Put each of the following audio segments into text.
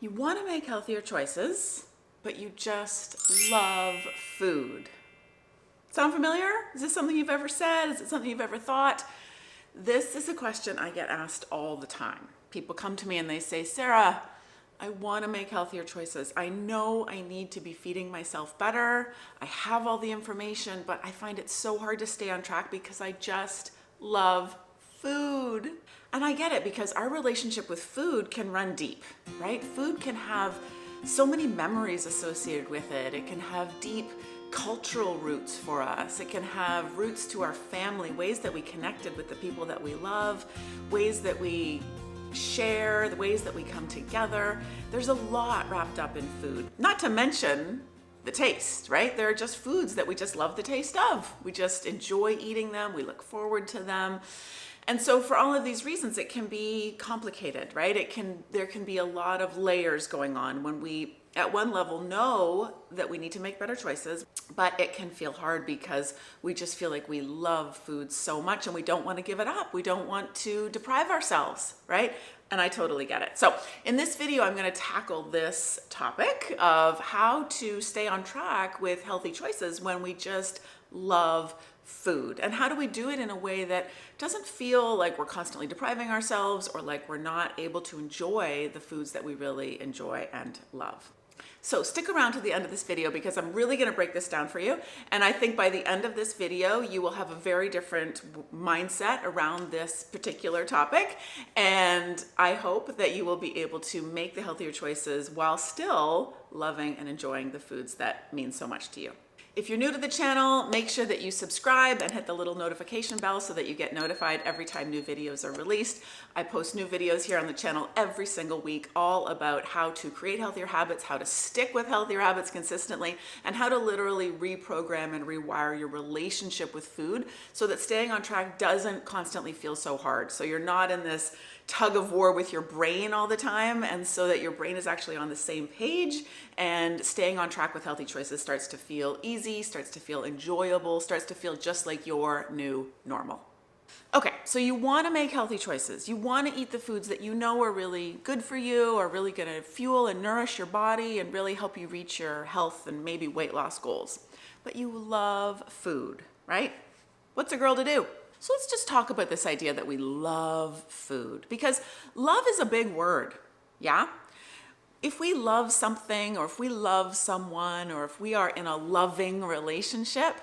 You want to make healthier choices, but you just love food. Sound familiar? Is this something you've ever said? Is it something you've ever thought? This is a question I get asked all the time. People come to me and they say, Sarah, I want to make healthier choices. I know I need to be feeding myself better. I have all the information, but I find it so hard to stay on track because I just love food. And I get it, because our relationship with food can run deep, right? Food can have so many memories associated with it. It can have deep cultural roots for us. It can have roots to our family, ways that we connected with the people that we love, ways that we share, the ways that we come together. There's a lot wrapped up in food, not to mention the taste, right? There are just foods that we just love the taste of. We just enjoy eating them. We look forward to them. And so for all of these reasons, it can be complicated, right? There can be a lot of layers going on when we, at one level, know that we need to make better choices, but it can feel hard because we just feel like we love food so much and we don't want to give it up. We don't want to deprive ourselves, right? And I totally get it. So in this video, I'm going to tackle this topic of how to stay on track with healthy choices when we just love food. And how do we do it in a way that doesn't feel like we're constantly depriving ourselves or like we're not able to enjoy the foods that we really enjoy and love. So stick around to the end of this video because I'm really going to break this down for you. And I think by the end of this video, you will have a very different mindset around this particular topic. And I hope that you will be able to make the healthier choices while still loving and enjoying the foods that mean so much to you. If you're new to the channel, make sure that you subscribe and hit the little notification bell so that you get notified every time new videos are released. I post new videos here on the channel every single week, all about how to create healthier habits, how to stick with healthier habits consistently, and how to literally reprogram and rewire your relationship with food so that staying on track doesn't constantly feel so hard. So you're not in this tug of war with your brain all the time, and so that your brain is actually on the same page, and staying on track with healthy choices starts to feel easy, starts to feel enjoyable, starts to feel just like your new normal. Okay, so you want to make healthy choices. You want to eat the foods that you know are really good for you, are really going to fuel and nourish your body and really help you reach your health and maybe weight loss goals. But you love food, right? What's a girl to do? So let's just talk about this idea that we love food, because love is a big word, yeah? If we love something, or if we love someone, or if we are in a loving relationship,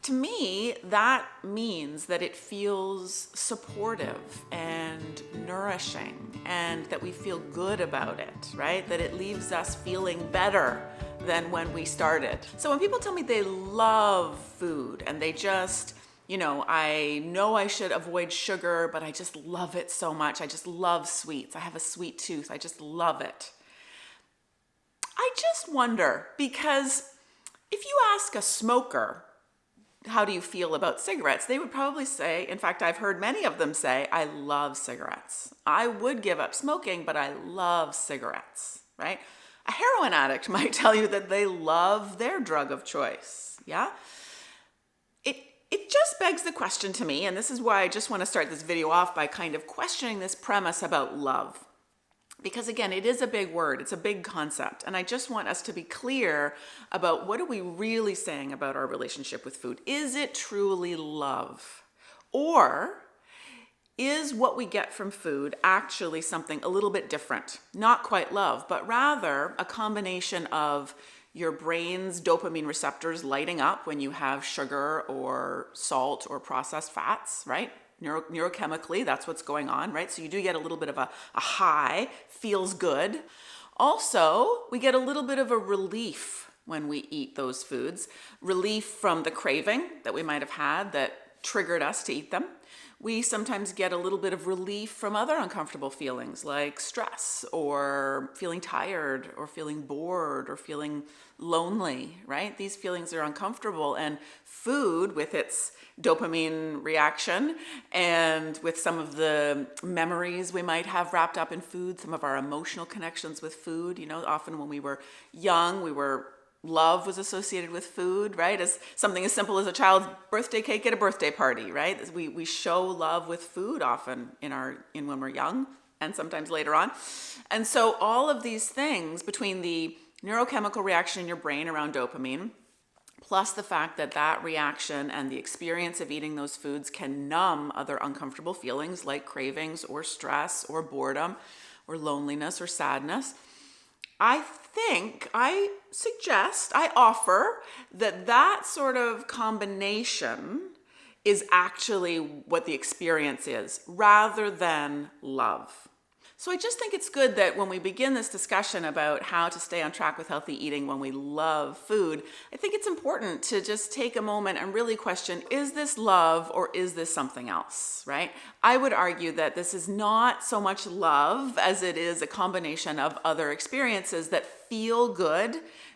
to me, that means that it feels supportive and nourishing and that we feel good about it, right? That it leaves us feeling better than when we started. So when people tell me they love food and they just, I know I should avoid sugar, but I just love it so much. I just love sweets. I have a sweet tooth. I just love it. I just wonder, because if you ask a smoker, how do you feel about cigarettes? They would probably say, in fact, I've heard many of them say, I love cigarettes. I would give up smoking, but I love cigarettes, right? A heroin addict might tell you that they love their drug of choice, yeah? It just begs the question to me, and this is why I just want to start this video off by kind of questioning this premise about love. Because again, it is a big word, it's a big concept, and I just want us to be clear about what are we really saying about our relationship with food. Is it truly love? Or is what we get from food actually something a little bit different? Not quite love, but rather a combination of your brain's dopamine receptors lighting up when you have sugar or salt or processed fats, right? Neurochemically, that's what's going on, right? So you do get a little bit of a high, feels good. Also, we get a little bit of a relief when we eat those foods. Relief from the craving that we might have had that triggered us to eat them. We sometimes get a little bit of relief from other uncomfortable feelings like stress or feeling tired or feeling bored or feeling lonely, right? These feelings are uncomfortable, and food, with its dopamine reaction and with some of the memories we might have wrapped up in food, some of our emotional connections with food, often when we were young, love was associated with food, right? As something as simple as a child's birthday cake at a birthday party, right? We show love with food often in when we're young, and sometimes later on. And so all of these things, between the neurochemical reaction in your brain around dopamine, plus the fact that that reaction and the experience of eating those foods can numb other uncomfortable feelings like cravings or stress or boredom or loneliness or sadness, I offer that that sort of combination is actually what the experience is, rather than love. So I just think it's good that when we begin this discussion about how to stay on track with healthy eating when we love food, I think it's important to just take a moment and really question, is this love or is this something else, right? I would argue that this is not so much love as it is a combination of other experiences that feel good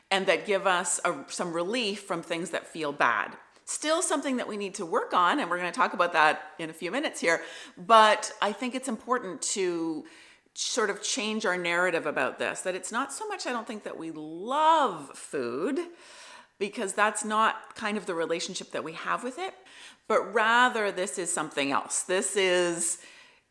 and that give us some relief from things that feel bad. Still something that we need to work on, and we're going to talk about that in a few minutes here, but I think it's important to sort of change our narrative about this, that it's not so much, I don't think, that we love food, because that's not kind of the relationship that we have with it, but rather this is something else. This is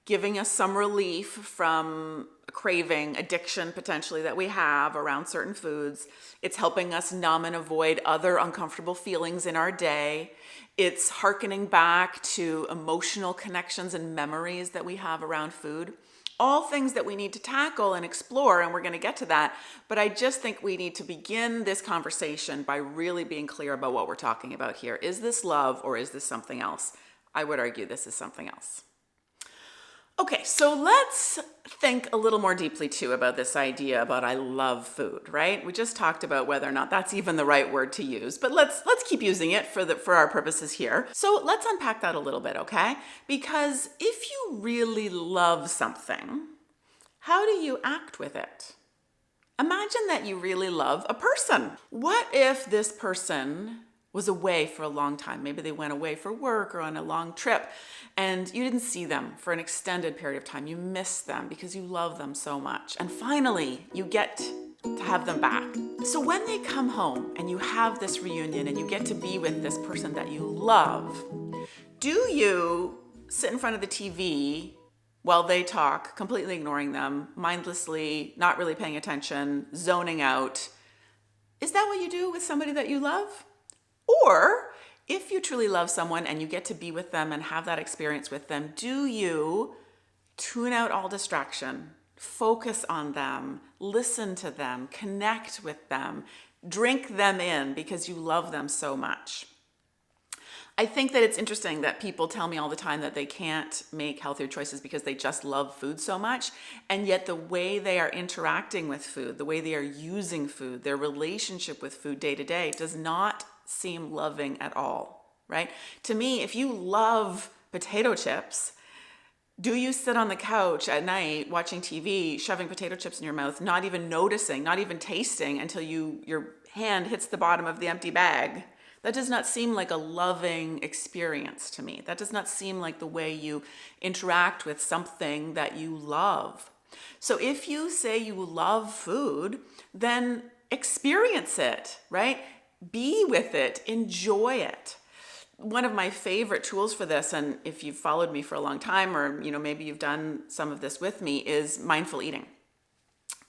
giving us some relief from a craving, addiction potentially that we have around certain foods. It's helping us numb and avoid other uncomfortable feelings in our day. It's hearkening back to emotional connections and memories that we have around food. All things that we need to tackle and explore, and we're going to get to that. But I just think we need to begin this conversation by really being clear about what we're talking about here. Is this love or is this something else? I would argue this is something else. Okay, so let's think a little more deeply too about this idea about I love food, right? We just talked about whether or not that's even the right word to use, but let's keep using it for our purposes here. So let's unpack that a little bit, okay? Because if you really love something, how do you act with it? Imagine that you really love a person. What if this person was away for a long time? Maybe they went away for work or on a long trip and you didn't see them for an extended period of time. You miss them because you love them so much. And finally, you get to have them back. So when they come home and you have this reunion and you get to be with this person that you love, do you sit in front of the TV while they talk, completely ignoring them, mindlessly, not really paying attention, zoning out? Is that what you do with somebody that you love? Or if you truly love someone and you get to be with them and have that experience with them, do you tune out all distraction, focus on them, listen to them, connect with them, drink them in because you love them so much? I think that it's interesting that people tell me all the time that they can't make healthier choices because they just love food so much. And yet the way they are interacting with food, the way they are using food, their relationship with food day to day does not seem loving at all, right? To me, if you love potato chips, do you sit on the couch at night watching TV, shoving potato chips in your mouth, not even noticing, not even tasting until your hand hits the bottom of the empty bag? That does not seem like a loving experience to me. That does not seem like the way you interact with something that you love. So if you say you love food, then experience it, right? Be with it, enjoy it. One of my favorite tools for this, and if you've followed me for a long time, or maybe you've done some of this with me, is mindful eating.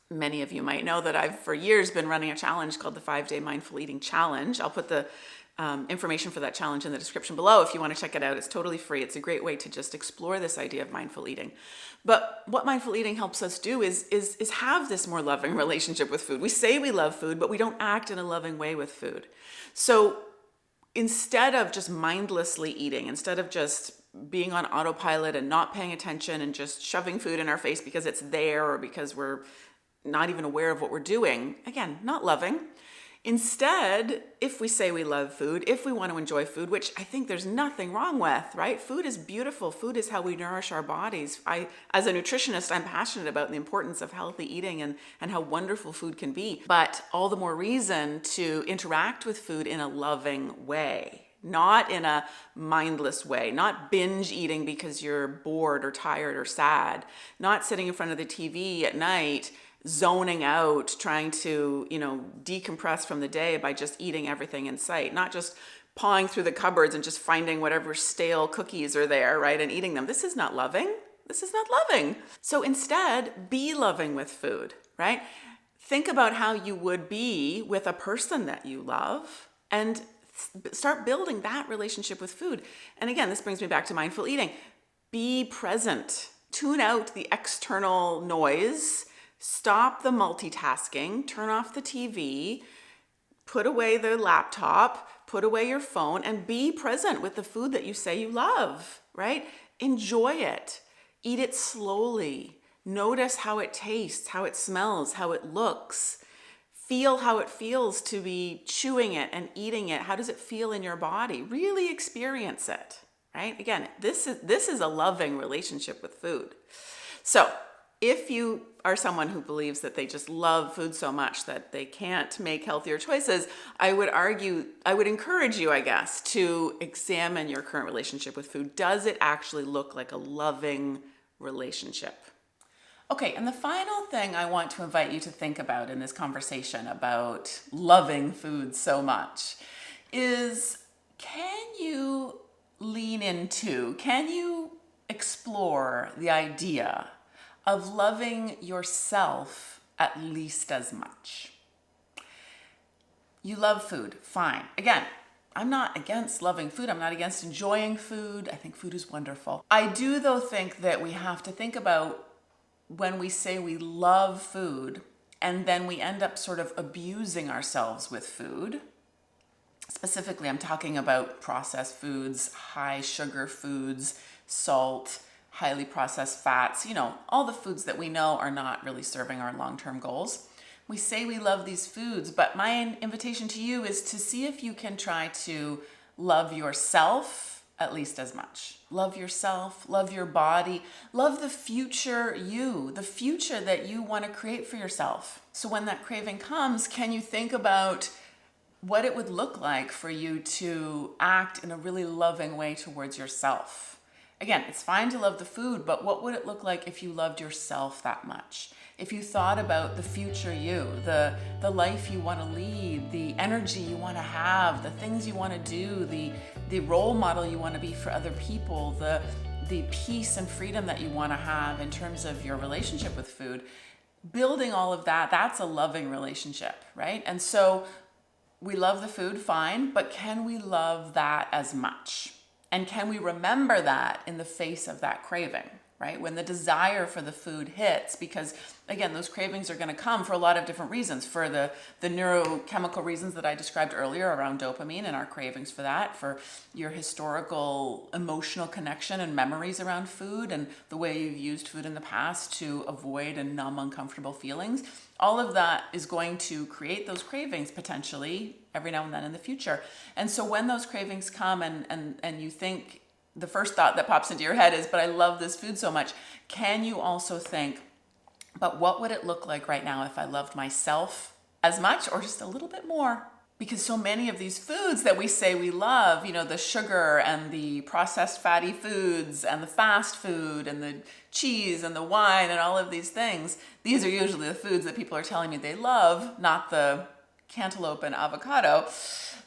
Many of you might know that I've for years been running a challenge called the 5-Day Mindful Eating Challenge. I'll put the information for that challenge in the description below if you want to check it out. It's totally free. It's a great way to just explore this idea of mindful eating. But what mindful eating helps us do is have this more loving relationship with food. We say we love food, but we don't act in a loving way with food. So instead of just mindlessly eating, instead of just being on autopilot and not paying attention and just shoving food in our face because it's there or because we're not even aware of what we're doing, again, not loving. Instead, if we say we love food, if we want to enjoy food, which I think there's nothing wrong with, right? Food is beautiful. Food is how we nourish our bodies. As a nutritionist, I'm passionate about the importance of healthy eating and how wonderful food can be. But all the more reason to interact with food in a loving way, not in a mindless way, not binge eating because you're bored or tired or sad, not sitting in front of the TV at night zoning out, trying to, decompress from the day by just eating everything in sight, not just pawing through the cupboards and just finding whatever stale cookies are there, right, and eating them. This is not loving. This is not loving. So instead, be loving with food, right? Think about how you would be with a person that you love and start building that relationship with food. And again, this brings me back to mindful eating. Be present. Tune out the external noise. Stop the multitasking. Turn off the TV. Put away the laptop. Put away your phone and be present with the food that you say you love, right? Enjoy it. Eat it slowly. Notice how it tastes, how it smells, how it looks. Feel how it feels to be chewing it and eating it. How does it feel in your body? Really experience it, right? Again, this is a loving relationship with food. So if you are someone who believes that they just love food so much that they can't make healthier choices, I would encourage you, I guess, to examine your current relationship with food. Does it actually look like a loving relationship? Okay, and the final thing I want to invite you to think about in this conversation about loving food so much is, can you explore the idea of loving yourself at least as much? You love food, fine. Again, I'm not against loving food. I'm not against enjoying food. I think food is wonderful. I do, though, think that we have to think about when we say we love food and then we end up sort of abusing ourselves with food. Specifically, I'm talking about processed foods, high sugar foods, salt, highly processed fats, all the foods that we know are not really serving our long-term goals. We say we love these foods, but my invitation to you is to see if you can try to love yourself at least as much. Love yourself, love your body, love the future you, the future that you want to create for yourself. So when that craving comes, can you think about what it would look like for you to act in a really loving way towards yourself? Again, it's fine to love the food, but what would it look like if you loved yourself that much? If you thought about the future you, the life you want to lead, the energy you want to have, the things you want to do, the role model you want to be for other people, the peace and freedom that you want to have in terms of your relationship with food, building all of that, that's a loving relationship, right? And so we love the food, fine, but can we love that as much? And can we remember that in the face of that craving, right? When the desire for the food hits, because again, those cravings are going to come for a lot of different reasons, for the neurochemical reasons that I described earlier around dopamine and our cravings for that, for your historical emotional connection and memories around food and the way you've used food in the past to avoid and numb uncomfortable feelings. All of that is going to create those cravings potentially every now and then in the future. And so when those cravings come and you think, the first thought that pops into your head is, but I love this food so much, can you also think, but what would it look like right now if I loved myself as much or just a little bit more? Because so many of these foods that we say we love, the sugar and the processed fatty foods and the fast food and the cheese and the wine and all of these things, these are usually the foods that people are telling me they love, not the cantaloupe and avocado.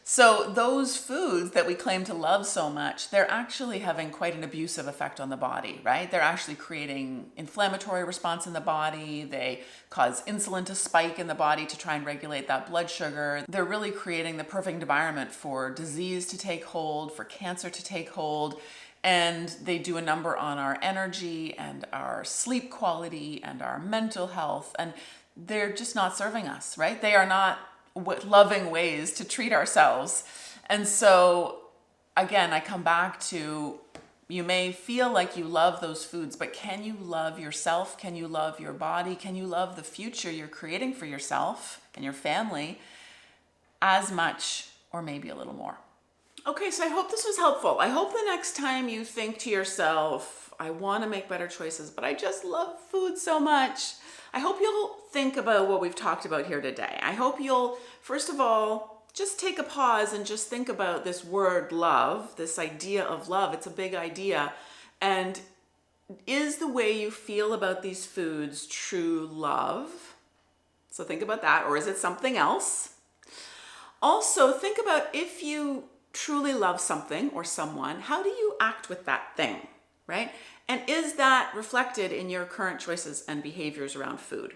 So those foods that we claim to love so much, they're actually having quite an abusive effect on the body, right? They're actually creating inflammatory response in the body. They cause insulin to spike in the body to try and regulate that blood sugar. They're really creating the perfect environment for disease to take hold, for cancer to take hold. And they do a number on our energy and our sleep quality and our mental health. And they're just not serving us, right? They are not loving ways to treat ourselves. And so again, I come back to, you may feel like you love those foods, but can you love yourself? Can you love your body? Can you love the future you're creating for yourself and your family as much or maybe a little more? Okay, so I hope this was helpful. I hope the next time you think to yourself, I want to make better choices, but I just love food so much, I hope you'll think about what we've talked about here today. I hope you'll, first of all, just take a pause and just think about this word love, this idea of love. It's a big idea. And is the way you feel about these foods true love? So think about that. Or is it something else? Also, think about, if you truly love something or someone, how do you act with that thing, right? And is that reflected in your current choices and behaviors around food?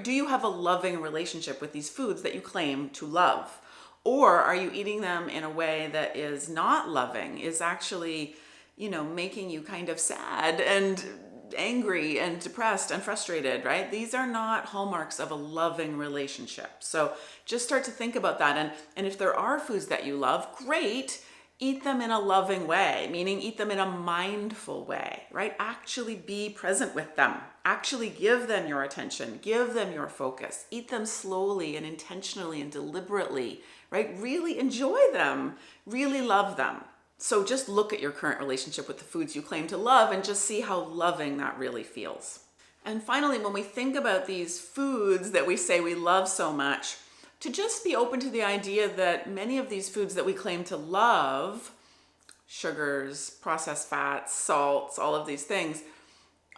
Do you have a loving relationship with these foods that you claim to love? Or are you eating them in a way that is not loving, is actually, making you kind of sad and angry and depressed and frustrated, right? These are not hallmarks of a loving relationship. So just start to think about that. And if there are foods that you love, great. Eat them in a loving way, meaning eat them in a mindful way, right? Actually be present with them. Actually give them your attention. Give them your focus. Eat them slowly and intentionally and deliberately, right? Really enjoy them. Really love them. So just look at your current relationship with the foods you claim to love and just see how loving that really feels. And finally, when we think about these foods that we say we love so much, to just be open to the idea that many of these foods that we claim to love, sugars, processed fats, salts, all of these things,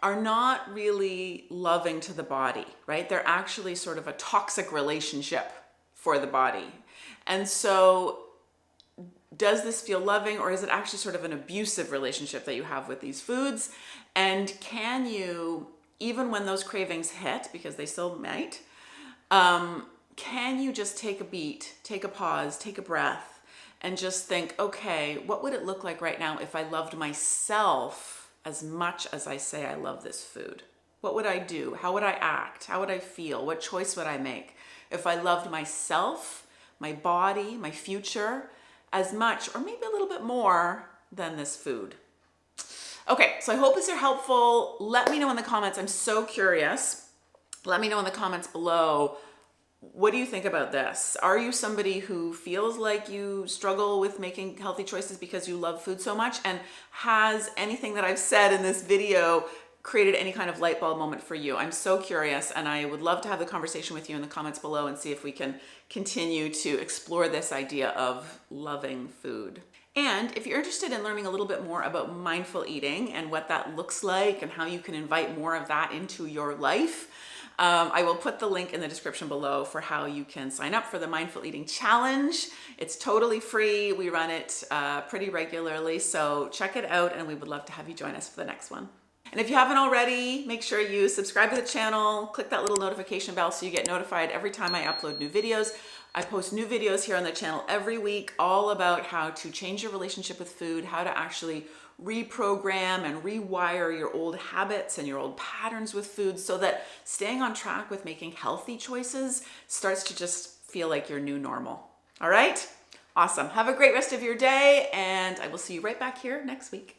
are not really loving to the body, right? They're actually sort of a toxic relationship for the body. And so does this feel loving, or is it actually sort of an abusive relationship that you have with these foods? And can you, even when those cravings hit, because they still might, can you just take a beat, take a pause, take a breath, and just think, okay, what would it look like right now if I loved myself as much as I say I love this food? What would I do? How would I act? How would I feel? What choice would I make if I loved myself, my body, my future as much, or maybe a little bit more than this food? Okay, so I hope these are helpful. Let me know in the comments. I'm so curious. Let me know in the comments below. What do you think about this? Are you somebody who feels like you struggle with making healthy choices because you love food so much? And has anything that I've said in this video created any kind of light bulb moment for you? I'm so curious, and I would love to have the conversation with you in the comments below and see if we can continue to explore this idea of loving food. And if you're interested in learning a little bit more about mindful eating and what that looks like and how you can invite more of that into your life, I will put the link in the description below for how you can sign up for the Mindful Eating Challenge. It's totally free. We run it pretty regularly, so check it out, and we would love to have you join us for the next one. And if you haven't already, make sure you subscribe to the channel, click that little notification bell so you get notified every time I upload new videos. I post new videos here on the channel every week, all about how to change your relationship with food, how to actually reprogram and rewire your old habits and your old patterns with food so that staying on track with making healthy choices starts to just feel like your new normal. All right? Awesome. Have a great rest of your day, and I will see you right back here next week.